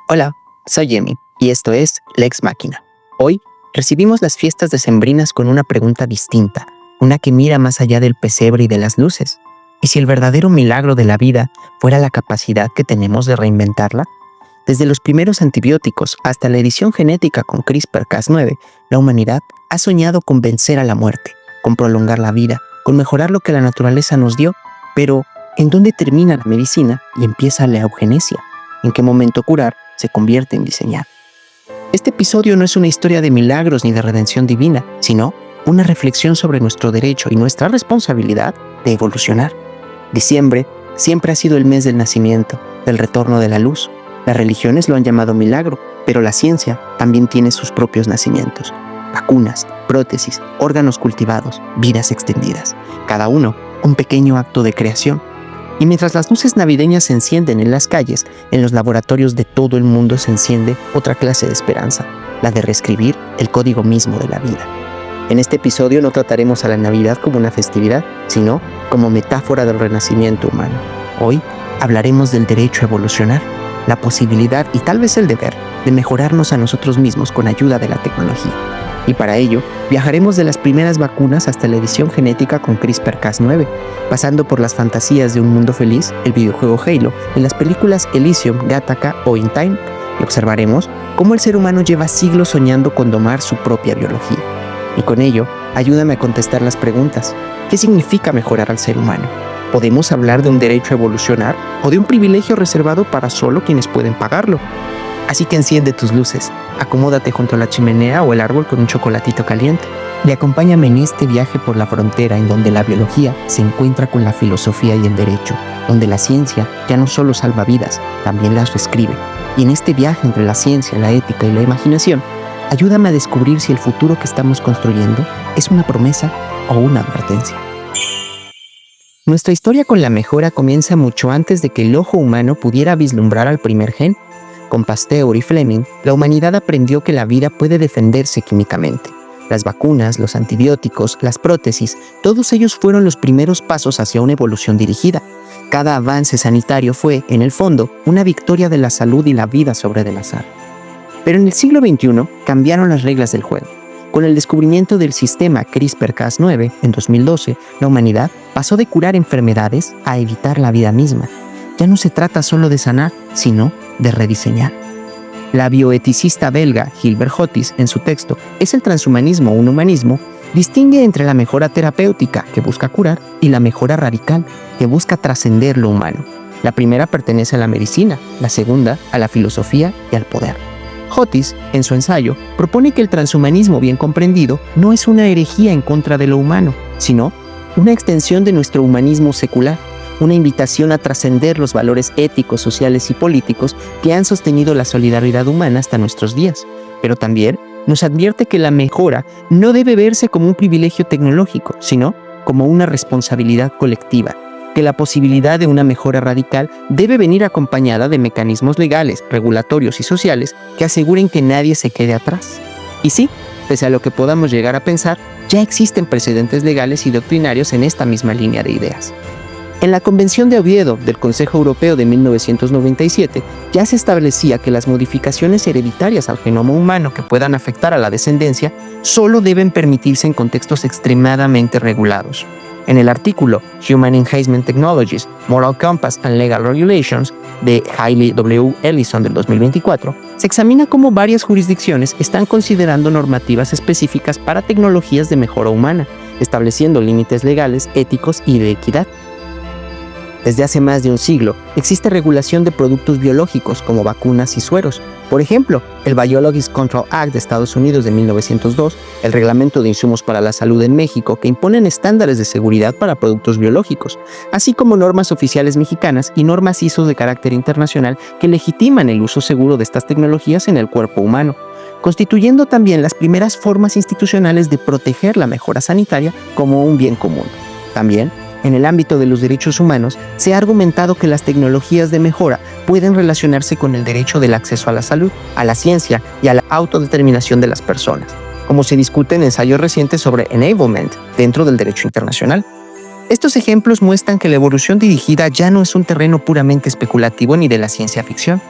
Hola, soy Yemi y esto es Lex Machina. Hoy recibimos las fiestas decembrinas con una pregunta distinta, una que mira más allá del pesebre y de las luces. ¿Y si el verdadero milagro de la vida fuera la capacidad que tenemos de reinventarla? Desde los primeros antibióticos hasta la edición genética con CRISPR-Cas9, la humanidad ha soñado con vencer a la muerte, con prolongar la vida, con mejorar lo que la naturaleza nos dio. Pero, ¿en dónde termina la medicina y empieza la eugenesia? ¿En qué momento curar se convierte en diseñar? Este episodio no es una historia de milagros ni de redención divina, sino una reflexión sobre nuestro derecho y nuestra responsabilidad de evolucionar. Diciembre siempre ha sido el mes del nacimiento, del retorno de la luz. Las religiones lo han llamado milagro, pero la ciencia también tiene sus propios nacimientos. Vacunas, prótesis, órganos cultivados, vidas extendidas. Cada uno un pequeño acto de creación. Y mientras las luces navideñas se encienden en las calles, en los laboratorios de todo el mundo se enciende otra clase de esperanza, la de reescribir el código mismo de la vida. En este episodio no trataremos a la Navidad como una festividad, sino como metáfora del renacimiento humano. Hoy hablaremos del derecho a evolucionar, la posibilidad y tal vez el deber de mejorarnos a nosotros mismos con ayuda de la tecnología. Y para ello, viajaremos de las primeras vacunas hasta la edición genética con CRISPR-Cas9, pasando por las fantasías de un mundo feliz, el videojuego Halo, en las películas Elysium, Gattaca o In Time, y observaremos cómo el ser humano lleva siglos soñando con domar su propia biología. Y con ello, ayúdame a contestar las preguntas. ¿Qué significa mejorar al ser humano? ¿Podemos hablar de un derecho a evolucionar o de un privilegio reservado para solo quienes pueden pagarlo? Así que enciende tus luces, acomódate junto a la chimenea o el árbol con un chocolatito caliente y acompáñame en este viaje por la frontera en donde la biología se encuentra con la filosofía y el derecho, donde la ciencia ya no solo salva vidas, también las reescribe. Y en este viaje entre la ciencia, la ética y la imaginación, ayúdame a descubrir si el futuro que estamos construyendo es una promesa o una advertencia. Nuestra historia con la mejora comienza mucho antes de que el ojo humano pudiera vislumbrar al primer gen. Con Pasteur y Fleming, la humanidad aprendió que la vida puede defenderse químicamente. Las vacunas, los antibióticos, las prótesis, todos ellos fueron los primeros pasos hacia una evolución dirigida. Cada avance sanitario fue, en el fondo, una victoria de la salud y la vida sobre el azar. Pero en el siglo XXI cambiaron las reglas del juego. Con el descubrimiento del sistema CRISPR-Cas9 en 2012, la humanidad pasó de curar enfermedades a evitar la vida misma. Ya no se trata solo de sanar, sino de rediseñar. La bioeticista belga Gilbert Hotis, en su texto ¿Es el transhumanismo un humanismo?, distingue entre la mejora terapéutica, que busca curar, y la mejora radical, que busca trascender lo humano. La primera pertenece a la medicina, la segunda a la filosofía y al poder. Hotis, en su ensayo, propone que el transhumanismo bien comprendido no es una herejía en contra de lo humano, sino una extensión de nuestro humanismo secular, una invitación a trascender los valores éticos, sociales y políticos que han sostenido la solidaridad humana hasta nuestros días. Pero también nos advierte que la mejora no debe verse como un privilegio tecnológico, sino como una responsabilidad colectiva, que la posibilidad de una mejora radical debe venir acompañada de mecanismos legales, regulatorios y sociales que aseguren que nadie se quede atrás. Y sí, pese a lo que podamos llegar a pensar, ya existen precedentes legales y doctrinarios en esta misma línea de ideas. En la Convención de Oviedo del Consejo Europeo de 1997 ya se establecía que las modificaciones hereditarias al genoma humano que puedan afectar a la descendencia solo deben permitirse en contextos extremadamente regulados. En el artículo Human Enhancement Technologies, Moral Compass and Legal Regulations de Hailey W. Ellison del 2024, se examina cómo varias jurisdicciones están considerando normativas específicas para tecnologías de mejora humana, estableciendo límites legales, éticos y de equidad. Desde hace más de un siglo, existe regulación de productos biológicos como vacunas y sueros. Por ejemplo, el Biologics Control Act de Estados Unidos de 1902, el Reglamento de Insumos para la Salud en México, que imponen estándares de seguridad para productos biológicos, así como normas oficiales mexicanas y normas ISO de carácter internacional que legitiman el uso seguro de estas tecnologías en el cuerpo humano, constituyendo también las primeras formas institucionales de proteger la mejora sanitaria como un bien común. También, en el ámbito de los derechos humanos, se ha argumentado que las tecnologías de mejora pueden relacionarse con el derecho del acceso a la salud, a la ciencia y a la autodeterminación de las personas, como se discute en ensayos recientes sobre enablement dentro del derecho internacional. Estos ejemplos muestran que la evolución dirigida ya no es un terreno puramente especulativo ni de la ciencia ficción.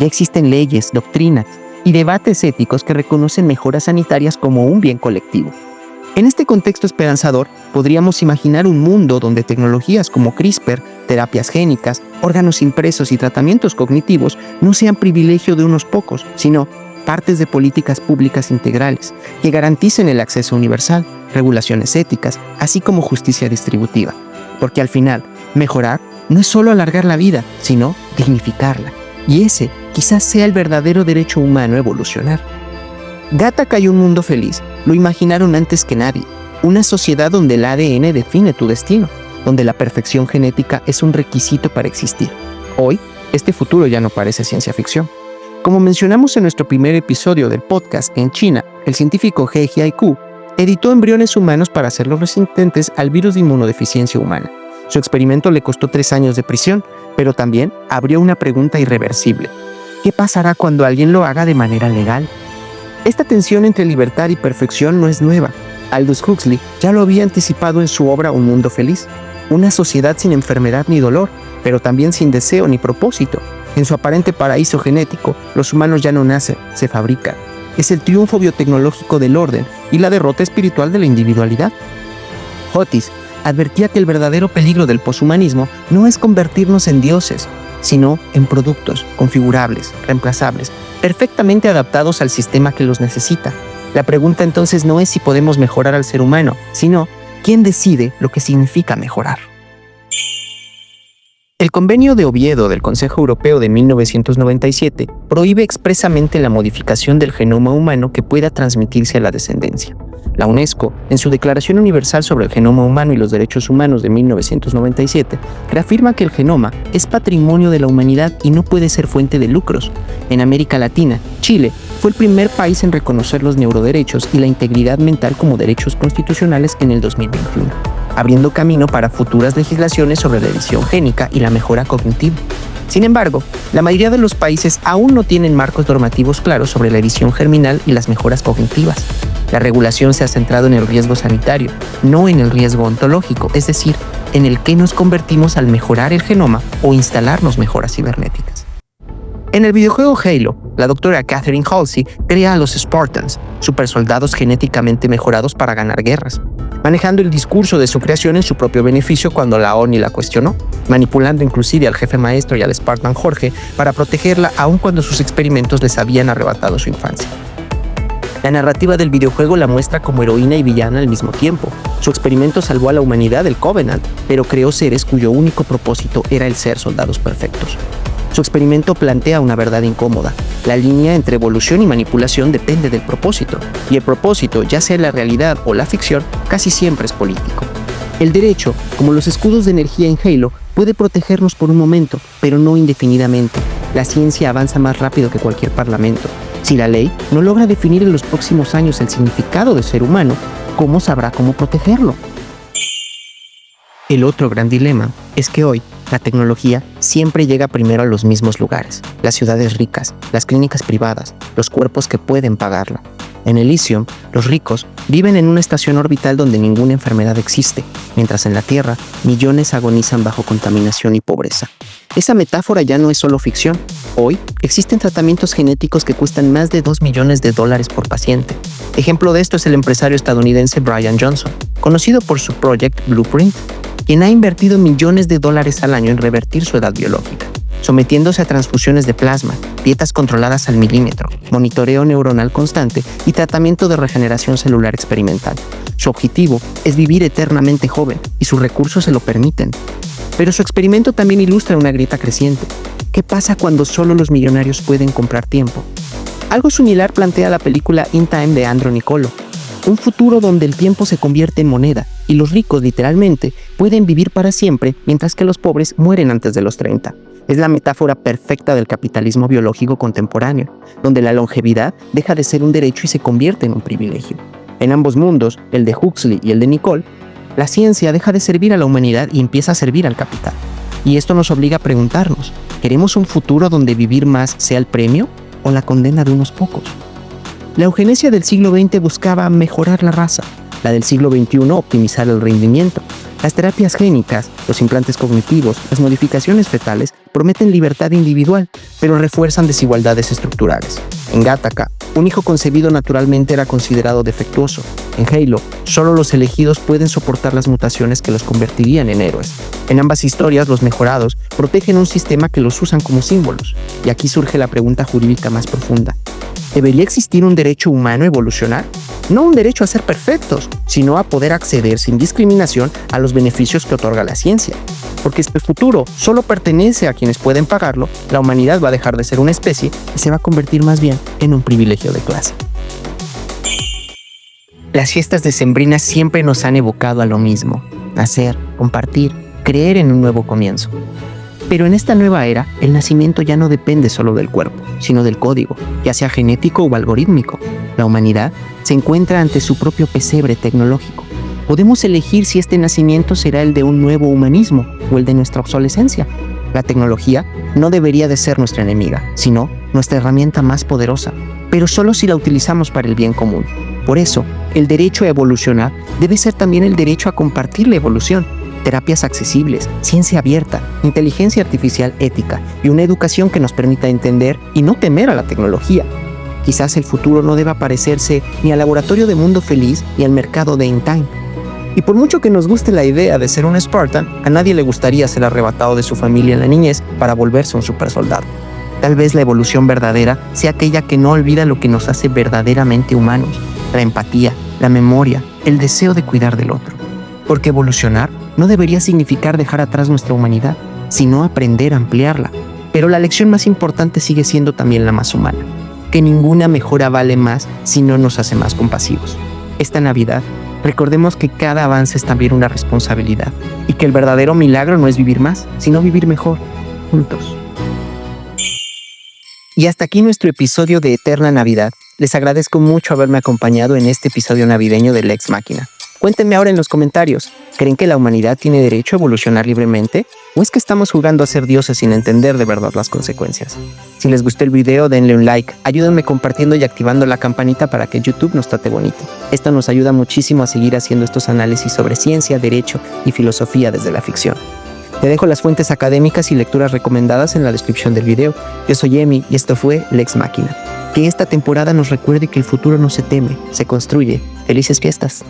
Ya existen leyes, doctrinas y debates éticos que reconocen mejoras sanitarias como un bien colectivo. En este contexto esperanzador, podríamos imaginar un mundo donde tecnologías como CRISPR, terapias génicas, órganos impresos y tratamientos cognitivos no sean privilegio de unos pocos, sino partes de políticas públicas integrales que garanticen el acceso universal, regulaciones éticas, así como justicia distributiva. Porque al final, mejorar no es solo alargar la vida, sino dignificarla. Y ese quizás sea el verdadero derecho humano a evolucionar. Gattaca y un mundo feliz lo imaginaron antes que nadie. Una sociedad donde el ADN define tu destino, donde la perfección genética es un requisito para existir. Hoy, este futuro ya no parece ciencia ficción. Como mencionamos en nuestro primer episodio del podcast, en China, el científico He Jiankui editó embriones humanos para hacerlos resistentes al virus de inmunodeficiencia humana. Su experimento le costó 3 años de prisión, pero también abrió una pregunta irreversible. ¿Qué pasará cuando alguien lo haga de manera legal? Esta tensión entre libertad y perfección no es nueva. Aldous Huxley ya lo había anticipado en su obra Un mundo feliz. Una sociedad sin enfermedad ni dolor, pero también sin deseo ni propósito. En su aparente paraíso genético, los humanos ya no nacen, se fabrican. Es el triunfo biotecnológico del orden y la derrota espiritual de la individualidad. Otis advertía que el verdadero peligro del poshumanismo no es convertirnos en dioses, sino en productos configurables, reemplazables, perfectamente adaptados al sistema que los necesita. La pregunta entonces no es si podemos mejorar al ser humano, sino ¿quién decide lo que significa mejorar? El Convenio de Oviedo del Consejo Europeo de 1997 prohíbe expresamente la modificación del genoma humano que pueda transmitirse a la descendencia. La UNESCO, en su Declaración Universal sobre el Genoma Humano y los Derechos Humanos de 1997, reafirma que el genoma es patrimonio de la humanidad y no puede ser fuente de lucros. En América Latina, Chile fue el primer país en reconocer los neuroderechos y la integridad mental como derechos constitucionales en el 2021, abriendo camino para futuras legislaciones sobre la edición génica y la mejora cognitiva. Sin embargo, la mayoría de los países aún no tienen marcos normativos claros sobre la edición germinal y las mejoras cognitivas. La regulación se ha centrado en el riesgo sanitario, no en el riesgo ontológico, es decir, en el que nos convertimos al mejorar el genoma o instalarnos mejoras cibernéticas. En el videojuego Halo, la doctora Catherine Halsey crea a los Spartans, supersoldados genéticamente mejorados para ganar guerras, manejando el discurso de su creación en su propio beneficio cuando la ONI la cuestionó, manipulando inclusive al jefe maestro y al Spartan Jorge para protegerla aun cuando sus experimentos les habían arrebatado su infancia. La narrativa del videojuego la muestra como heroína y villana al mismo tiempo. Su experimento salvó a la humanidad del Covenant, pero creó seres cuyo único propósito era el ser soldados perfectos. Su experimento plantea una verdad incómoda. La línea entre evolución y manipulación depende del propósito, y el propósito, ya sea la realidad o la ficción, casi siempre es político. El derecho, como los escudos de energía en Halo, puede protegernos por un momento, pero no indefinidamente. La ciencia avanza más rápido que cualquier parlamento. Si la ley no logra definir en los próximos años el significado de ser humano, ¿cómo sabrá cómo protegerlo? El otro gran dilema es que hoy la tecnología siempre llega primero a los mismos lugares, las ciudades ricas, las clínicas privadas, los cuerpos que pueden pagarla. En Elysium, los ricos viven en una estación orbital donde ninguna enfermedad existe, mientras en la Tierra millones agonizan bajo contaminación y pobreza. Esa metáfora ya no es solo ficción. Hoy existen tratamientos genéticos que cuestan más de $2 millones por paciente. Ejemplo de esto es el empresario estadounidense Brian Johnson, conocido por su Project Blueprint, quien ha invertido millones de dólares al año en revertir su edad biológica, sometiéndose a transfusiones de plasma, dietas controladas al milímetro, monitoreo neuronal constante y tratamiento de regeneración celular experimental. Su objetivo es vivir eternamente joven y sus recursos se lo permiten. Pero su experimento también ilustra una grieta creciente. ¿Qué pasa cuando solo los millonarios pueden comprar tiempo? Algo similar plantea la película In Time de Andrew Nicolo. Un futuro donde el tiempo se convierte en moneda y los ricos, literalmente, pueden vivir para siempre mientras que los pobres mueren antes de los 30. Es la metáfora perfecta del capitalismo biológico contemporáneo, donde la longevidad deja de ser un derecho y se convierte en un privilegio. En ambos mundos, el de Huxley y el de Nicole, la ciencia deja de servir a la humanidad y empieza a servir al capital. Y esto nos obliga a preguntarnos, ¿queremos un futuro donde vivir más sea el premio o la condena de unos pocos? La eugenesia del siglo XX buscaba mejorar la raza, la del siglo XXI optimizar el rendimiento. Las terapias génicas, los implantes cognitivos, las modificaciones fetales prometen libertad individual, pero refuerzan desigualdades estructurales. En Gattaca, un hijo concebido naturalmente era considerado defectuoso. En Halo, solo los elegidos pueden soportar las mutaciones que los convertirían en héroes. En ambas historias, los mejorados protegen un sistema que los usan como símbolos. Y aquí surge la pregunta jurídica más profunda. ¿Debería existir un derecho humano a evolucionar? No un derecho a ser perfectos, sino a poder acceder sin discriminación a los beneficios que otorga la ciencia. Porque este futuro solo pertenece a quienes pueden pagarlo, la humanidad va a dejar de ser una especie y se va a convertir más bien en un privilegio de clase. Las fiestas decembrinas siempre nos han evocado a lo mismo: nacer, compartir, creer en un nuevo comienzo. Pero en esta nueva era, el nacimiento ya no depende solo del cuerpo, sino del código, ya sea genético o algorítmico. La humanidad se encuentra ante su propio pesebre tecnológico. Podemos elegir si este nacimiento será el de un nuevo humanismo o el de nuestra obsolescencia. La tecnología no debería de ser nuestra enemiga, sino nuestra herramienta más poderosa, pero solo si la utilizamos para el bien común. Por eso, el derecho a evolucionar debe ser también el derecho a compartir la evolución. Terapias accesibles, ciencia abierta, inteligencia artificial ética y una educación que nos permita entender y no temer a la tecnología. Quizás el futuro no deba parecerse ni al laboratorio de Mundo Feliz ni al mercado de In Time. Y por mucho que nos guste la idea de ser un Spartan, a nadie le gustaría ser arrebatado de su familia en la niñez para volverse un supersoldado. Tal vez la evolución verdadera sea aquella que no olvida lo que nos hace verdaderamente humanos: la empatía, la memoria, el deseo de cuidar del otro. Porque evolucionar no debería significar dejar atrás nuestra humanidad, sino aprender a ampliarla. Pero la lección más importante sigue siendo también la más humana: que ninguna mejora vale más si no nos hace más compasivos. Esta Navidad, recordemos que cada avance es también una responsabilidad y que el verdadero milagro no es vivir más, sino vivir mejor, juntos. Y hasta aquí nuestro episodio de Eterna Navidad. Les agradezco mucho haberme acompañado en este episodio navideño de Lex Machina. Cuéntenme ahora en los comentarios, ¿creen que la humanidad tiene derecho a evolucionar libremente? ¿O es que estamos jugando a ser dioses sin entender de verdad las consecuencias? Si les gustó el video, denle un like, ayúdenme compartiendo y activando la campanita para que YouTube nos trate bonito. Esto nos ayuda muchísimo a seguir haciendo estos análisis sobre ciencia, derecho y filosofía desde la ficción. Te dejo las fuentes académicas y lecturas recomendadas en la descripción del video. Yo soy Emi y esto fue Lex Machina. Que esta temporada nos recuerde que el futuro no se teme, se construye. ¡Felices fiestas!